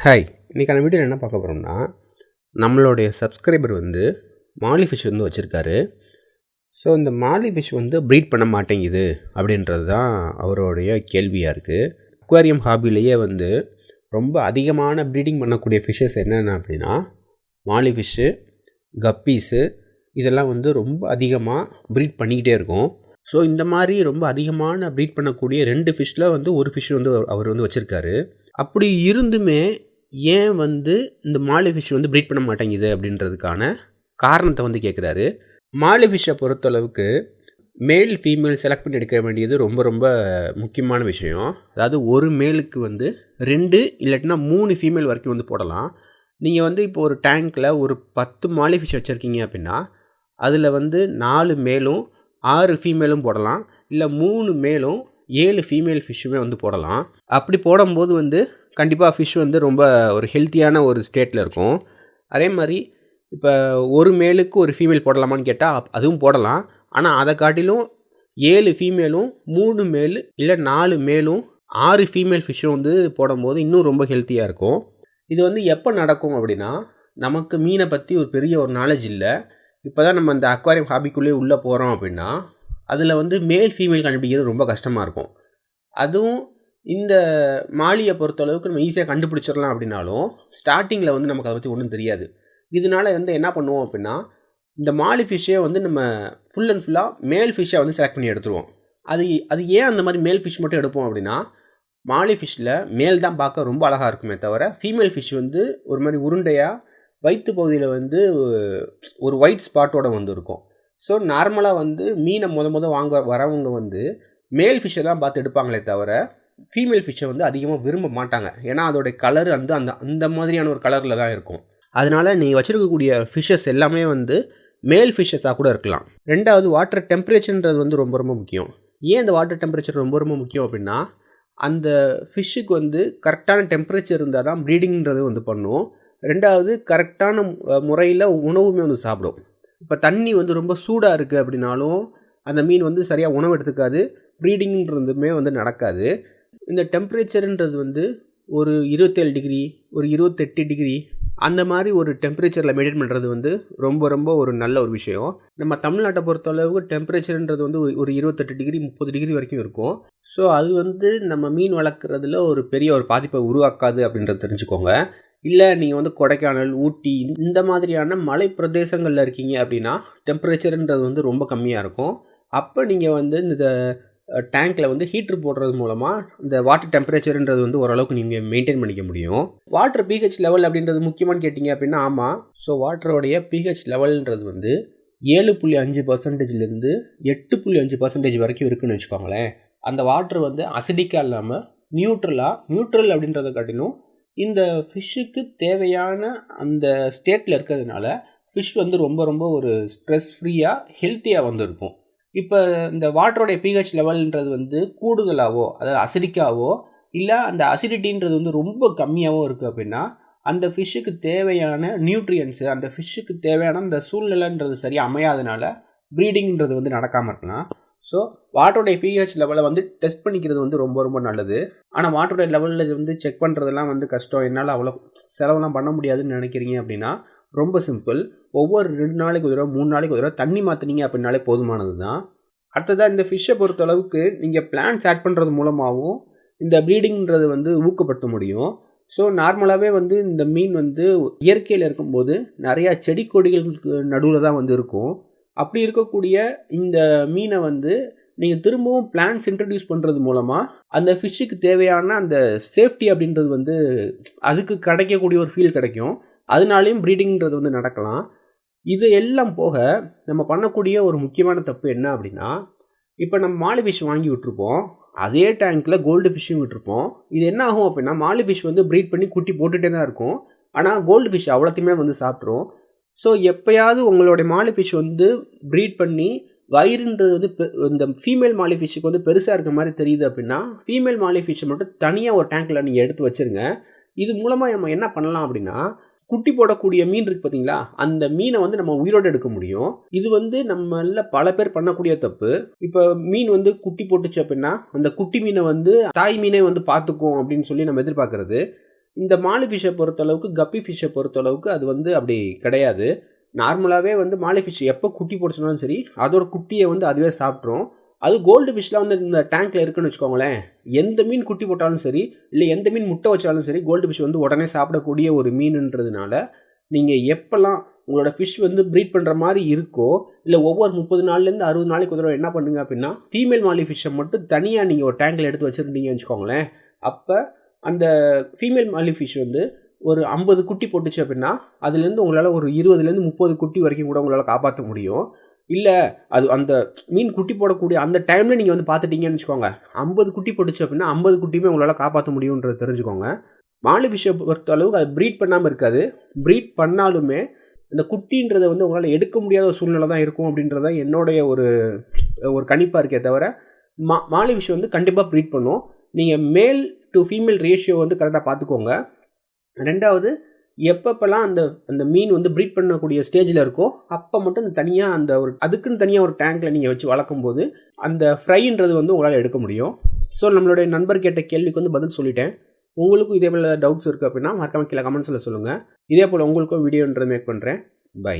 Hi, இன்றைக்கான வீடியோவில் என்ன பார்க்க போகிறோம்னா, நம்மளுடைய சப்ஸ்கிரைபர் வந்து மாலி ஃபிஷ் வந்து வச்சுருக்காரு. ஸோ இந்த மாலி ஃபிஷ் வந்து ப்ரீட் பண்ண மாட்டேங்குது அப்படின்றது தான் அவருடைய கேள்வியாக இருக்குது. அக்வாரியம் ஹாபிலேயே வந்து ரொம்ப அதிகமான ப்ரீடிங் பண்ணக்கூடிய ஃபிஷ்ஷஸ் என்னென்ன அப்படின்னா மாலி ஃபிஷ்ஷு, கப்பீஸு, இதெல்லாம் வந்து ரொம்ப அதிகமாக ப்ரீட் பண்ணிக்கிட்டே இருக்கும். ஸோ இந்த மாதிரி ரொம்ப அதிகமான ப்ரீட் பண்ணக்கூடிய 2 ஃபிஷ்ஷில் வந்து ஒரு ஃபிஷ் வந்து அவர் வந்து வச்சுருக்காரு. அப்படி இருந்துமே ஏன் வந்து இந்த மாலி ஃபிஷ் வந்து ப்ரீட் பண்ண மாட்டேங்குது அப்படின்றதுக்கான காரணத்தை வந்து கேட்குறாரு. மாலி ஃபிஷ்ஷை பொறுத்தளவுக்கு மேல் ஃபீமேல் செலக்ட் பண்ணி எடுக்க வேண்டியது ரொம்ப ரொம்ப முக்கியமான விஷயம். அதாவது ஒரு மேலுக்கு வந்து 2 இல்லாட்டினா 3 ஃபீமேல் வரைக்கும் வந்து போடலாம். நீங்கள் வந்து இப்போ ஒரு டேங்க்கில் ஒரு 10 மாலி ஃபிஷ் வச்சுருக்கீங்க அப்படின்னா அதில் வந்து 4 மேலும் 6 ஃபீமேலும் போடலாம். இல்லை 3 மேலும் 7 ஃபீமேல் ஃபிஷ்ஷுமே வந்து போடலாம். அப்படி போடும்போது வந்து கண்டிப்பாக ஃபிஷ் வந்து ரொம்ப ஒரு ஹெல்த்தியான ஒரு ஸ்டேட்டில் இருக்கும். அதே மாதிரி இப்போ ஒரு மேலுக்கு ஒரு ஃபீமேல் போடலாமான்னு கேட்டால் அதுவும் போடலாம். ஆனால் அதை காட்டிலும் 7 ஃபீமேலும் 3 மேல் இல்லை 4 மேலும் 6 ஃபீமேல் ஃபிஷ்ஷும் வந்து போடும்போது இன்னும் ரொம்ப ஹெல்த்தியாக இருக்கும். இது வந்து எப்போ நடக்கும் அப்படின்னா, நமக்கு மீனை பற்றி ஒரு பெரிய ஒரு நாலேஜ் இல்லை. இப்போ தான் நம்ம இந்த அக்வாரியம் ஹாபிக்குள்ளேயே உள்ளே போகிறோம் அப்படின்னா அதில் வந்து மேல் ஃபீமேல் கண்டுபிடிக்கிறது ரொம்ப கஷ்டமாக இருக்கும். அதுவும் இந்த மாலியை பொறுத்தளவுக்கு நம்ம ஈஸியாக கண்டுபிடிச்சிடலாம் அப்படின்னாலும் ஸ்டார்டிங்கில் வந்து நமக்கு அதை பற்றி ஒன்றும் தெரியாது. இதனால வந்து என்ன பண்ணுவோம் அப்படின்னா, இந்த மாலி ஃபிஷ்ஷே வந்து நம்ம ஃபுல் அண்ட் ஃபுல்லாக மேல் ஃபிஷ்ஷை வந்து செலக்ட் பண்ணி எடுத்துருவோம். அது ஏன் அந்த மாதிரி மேல் ஃபிஷ் மட்டும் எடுப்போம் அப்படின்னா, மாலி ஃபிஷ்ஷில் மேல் தான் பார்க்க ரொம்ப அழகாக இருக்குமே தவிர ஃபீமேல் ஃபிஷ் வந்து ஒரு மாதிரி உருண்டையாக வயிற்று பகுதியில் வந்து ஒரு ஒயிட் ஸ்பாட்டோட வந்து இருக்கும். ஸோ நார்மலாக வந்து மீனை வாங்க வரவங்க வந்து மேல் ஃபிஷ்ஷை தான் பார்த்து எடுப்பாங்களே தவிர ஃபீமேல் ஃபிஷ்ஷை வந்து அதிகமாக விரும்ப மாட்டாங்க. ஏன்னா அதோடைய கலர் வந்து அந்த மாதிரியான ஒரு கலரில் தான் இருக்கும். அதனால் நீங்கள் வச்சுருக்கக்கூடிய ஃபிஷ்ஷஸ் எல்லாமே வந்து மேல் ஃபிஷ்ஷஸாக கூட இருக்கலாம். 2வது வாட்டர் டெம்பரேச்சர்ன்றது வந்து ரொம்ப ரொம்ப முக்கியம். ஏன் இந்த வாட்டர் டெம்பரேச்சர் ரொம்ப ரொம்ப முக்கியம் அப்படின்னா, அந்த ஃபிஷ்ஷுக்கு வந்து கரெக்டான டெம்பரேச்சர் இருந்தால் தான் ப்ரீடிங்கிறது வந்து பண்ணும். 2வது கரெக்டான முறையில் உணவுமே வந்து சாப்பிடும். இப்போ தண்ணி வந்து ரொம்ப சூடாக இருக்குது அப்படின்னாலும் அந்த மீன் வந்து சரியாக உணவு எடுத்துக்காது, ப்ரீடிங்கிறதுமே வந்து நடக்காது. இந்த டெம்பரேச்சருன்றது வந்து ஒரு 27 டிகிரி, ஒரு 28 டிகிரி அந்த மாதிரி ஒரு டெம்பரேச்சரில் மெயின்டைன் பண்ணுறது வந்து ரொம்ப ரொம்ப ஒரு நல்ல ஒரு விஷயம். நம்ம தமிழ்நாட்டை பொறுத்தளவுக்கு டெம்பரேச்சருன்றது வந்து ஒரு 28 டிகிரி 30 டிகிரி வரைக்கும் இருக்கும். ஸோ அது வந்து நம்ம மீன் வளர்க்குறதுல ஒரு பெரிய ஒரு பாதிப்பை உருவாக்காது அப்படின்றத தெரிஞ்சுக்கோங்க. இல்லை நீங்கள் வந்து கொடைக்கானல், ஊட்டி இந்த மாதிரியான மலை பிரதேசங்களில் இருக்கீங்க அப்படின்னா டெம்பரேச்சருன்றது வந்து ரொம்ப கம்மியாக இருக்கும். அப்போ நீங்கள் வந்து இந்த டேங்க்கில் வந்து ஹீட்ரு போடுறது மூலமாக இந்த வாட்டர் டெம்பரேச்சருன்றது வந்து ஓரளவுக்கு நீங்கள் மெயின்டைன் பண்ணிக்க முடியும். வாட்டர் பிஹெச் லெவல் அப்படின்றது முக்கியமானு கேட்டிங்க அப்படின்னா ஆமாம். ஸோ வாட்டரோடைய பிஹெச் லெவல்ன்றது வந்து 7.5%லேருந்து 8.5% வரைக்கும் இருக்குதுன்னு வச்சுக்கோங்களேன். அந்த வாட்டர் வந்து அசிடிக்காக இல்லாமல் நியூட்ரல் அப்படின்றத காட்டிலும் இந்த ஃபிஷ்ஷுக்கு தேவையான அந்த ஸ்டேட்டில் இருக்கிறதுனால ஃபிஷ் வந்து ரொம்ப ரொம்ப ஒரு ஸ்ட்ரெஸ் ஃப்ரீயாக ஹெல்த்தியாக வந்து இருக்கும். இப்போ இந்த வாட்டரோடைய பிஹெச் லெவல்ன்றது வந்து கூடுதலாகவோ அதாவது அசிடிக்காவோ இல்லை அந்த அசிடிட்டின்றது வந்து ரொம்ப கம்மியாகவோ இருக்குது அப்படின்னா அந்த ஃபிஷ்ஷுக்கு தேவையான நியூட்ரியன்ஸு அந்த ஃபிஷ்ஷுக்கு தேவையான அந்த சூழ்நிலைன்றது சரியாக அமையாதனால ப்ரீடிங்கிறது வந்து நடக்காமல் இருக்கலாம். ஸோ வாட்டருடைய பிஹெச் லெவலை வந்து டெஸ்ட் பண்ணிக்கிறது வந்து ரொம்ப ரொம்ப நல்லது. ஆனால் வாட்டருடைய லெவலில் வந்து செக் பண்ணுறதெல்லாம் வந்து கஷ்டம், என்னால் அவ்வளோ செலவெல்லாம் பண்ண முடியாதுன்னு நினைக்கிறீங்க அப்படின்னா ரொம்ப சிம்பிள். ஒவ்வொரு 2 நாளைக்கு ஒரு தடவை 3 நாளைக்கு ஒரு தடவை தண்ணி மாற்றினீங்க அப்படின்னாலே போதுமானது தான். அடுத்ததாக இந்த ஃபிஷ்ஷை பொறுத்தளவுக்கு நீங்கள் பிளான்ட்ஸ் ஆட் பண்ணுறது மூலமாகவும் இந்த ப்ரீடிங்கிறது வந்து ஊக்கப்படுத்த முடியும். ஸோ நார்மலாகவே வந்து இந்த மீன் வந்து இயற்கையில் இருக்கும்போது நிறையா செடி கொடிகளுக்கு நடுவில் தான் வந்து இருக்கும். அப்படி இருக்கக்கூடிய இந்த மீனை வந்து நீங்கள் திரும்பவும் பிளான்ட்ஸ் இன்ட்ரடியூஸ் பண்ணுறது மூலமாக அந்த ஃபிஷ்ஷுக்கு தேவையான அந்த சேஃப்டி அப்படின்றது வந்து அதுக்கு கிடைக்கக்கூடிய ஒரு ஃபீல் கிடைக்கும். அதனாலேயும் ப்ரீடிங்கிறது வந்து நடக்கலாம். இது எல்லாம் போக நம்ம பண்ணக்கூடிய ஒரு முக்கியமான தப்பு என்ன அப்படின்னா, இப்போ நம்ம மாலி ஃபிஷ் வாங்கி விட்டுருப்போம், அதே டேங்க்கில் கோல்டு ஃபிஷ்ஷும் விட்டுருப்போம். இது என்ன ஆகும் அப்படின்னா, மாலி ஃபிஷ் வந்து ப்ரீட் பண்ணி குட்டி போட்டுகிட்டே தான் இருக்கும். ஆனால் கோல்டு ஃபிஷ் அவ்வளோத்தையுமே வந்து சாப்பிட்ரும். ஸோ எப்போயாவது உங்களுடைய மாலி ஃபிஷ் வந்து ப்ரீட் பண்ணி வயிறுன்றது வந்து இந்த ஃபீமேல் மாலி ஃபிஷ்ஷுக்கு வந்து பெருசாக இருக்க மாதிரி தெரியுது அப்படின்னா ஃபீமேல் மாலி ஃபிஷ்ஷை மட்டும் தனியாக ஒரு டேங்க்கில் நீங்கள் எடுத்து வச்சுருங்க. இது மூலமாக நம்ம என்ன பண்ணலாம் அப்படின்னா, குட்டி போடக்கூடிய மீன் இருக்குது பார்த்தீங்களா, அந்த மீனை வந்து நம்ம உயிரோடு எடுக்க முடியும். இது வந்து நம்மள பல பேர் பண்ணக்கூடிய தப்பு. இப்போ மீன் வந்து குட்டி போட்டுச்சு அப்படின்னா அந்த குட்டி மீனை வந்து தாய் மீனே வந்து பார்த்துக்கும் அப்படின்னு சொல்லி நம்ம எதிர்பார்க்கறது. இந்த மாலி ஃபிஷ்ஷை பொறுத்தளவுக்கு, கப்பி ஃபிஷ்ஷை பொறுத்தளவுக்கு அது வந்து அப்படி கிடையாது. நார்மலாகவே வந்து மாலி ஃபிஷ் எப்போ குட்டி போட்டுச்சுனாலும் சரி, அதோட குட்டியை வந்து அதுவே சாப்பிட்ரும். அது கோல்டு ஃபிஷ்லாம் வந்து இந்த டேங்க்கில் இருக்குன்னு வச்சுக்கோங்களேன், எந்த மீன் குட்டி போட்டாலும் சரி, இல்லை எந்த மீன் முட்டை வச்சாலும் சரி, கோல்டு ஃபிஷ் வந்து உடனே சாப்பிடக்கூடிய ஒரு மீனுன்றதுனால, நீங்கள் எப்போல்லாம் உங்களோட ஃபிஷ் வந்து ப்ரீட் பண்ணுற மாதிரி இருக்கோ, இல்லை ஒவ்வொரு 30 நாள்லேருந்து 60 நாளைக்கு ஒரு தடவை என்ன பண்ணுங்க அப்படின்னா, ஃபீமேல் மாலி ஃபிஷ்ஷை மட்டும் தனியாக நீங்கள் ஒரு டேங்க்கில் எடுத்து வச்சுருந்தீங்கன்னு வச்சுக்கோங்களேன், அப்போ அந்த ஃபீமேல் மாலி ஃபிஷ் வந்து ஒரு 50 குட்டி போட்டுச்சு அப்படின்னா, அதுலேருந்து உங்களால் ஒரு 20லேருந்து 30 குட்டி வரைக்கும் கூட உங்களால் காப்பாற்ற முடியும். இல்லை அது அந்த மீன் குட்டி போடக்கூடிய அந்த டைமில் நீங்கள் வந்து பார்த்துட்டீங்கன்னு வச்சுக்கோங்க, 50 குட்டி போட்டுச்சு அப்படின்னா 50 குட்டியுமே உங்களால் காப்பாற்ற முடியுன்றதை தெரிஞ்சுக்கோங்க. மாலி ஃபிஷ்ஷை பொறுத்த அளவுக்கு அது ப்ரீட் பண்ணாமல் இருக்காது. ப்ரீட் பண்ணாலுமே இந்த குட்டின்றதை வந்து உங்களால் எடுக்க முடியாத ஒரு சூழ்நிலை தான் இருக்கும் அப்படின்றத என்னுடைய ஒரு கணிப்பாக இருக்கே தவிர, மாலி ஃபிஷ் வந்து கண்டிப்பாக ப்ரீட் பண்ணும். நீங்கள் மேல் டு ஃபீமேல் ரேஷியோ வந்து கரெக்டாக பார்த்துக்கோங்க. 2வது, எப்பப்பெல்லாம் அந்த மீன் வந்து ப்ரீட் பண்ணக்கூடிய ஸ்டேஜில் இருக்கோ, அப்போ மட்டும் தனியாக அதுக்குன்னு தனியாக ஒரு டேங்க்கில் நீங்கள் வச்சு வளர்க்கும்போது அந்த ஃப்ரைன்றது வந்து உங்களால் எடுக்க முடியும். ஸோ நம்மளுடைய நண்பர் கேட்ட கேள்விக்கு வந்து பதில் சொல்லிட்டேன். உங்களுக்கும் இதே போல் டவுட்ஸ் இருக்குது அப்படின்னா மறக்காம கீழே கமெண்ட்ஸில் சொல்லுங்கள். இதே போல் உங்களுக்கும் வீடியோன்றது மேக் பண்ணுறேன். பை.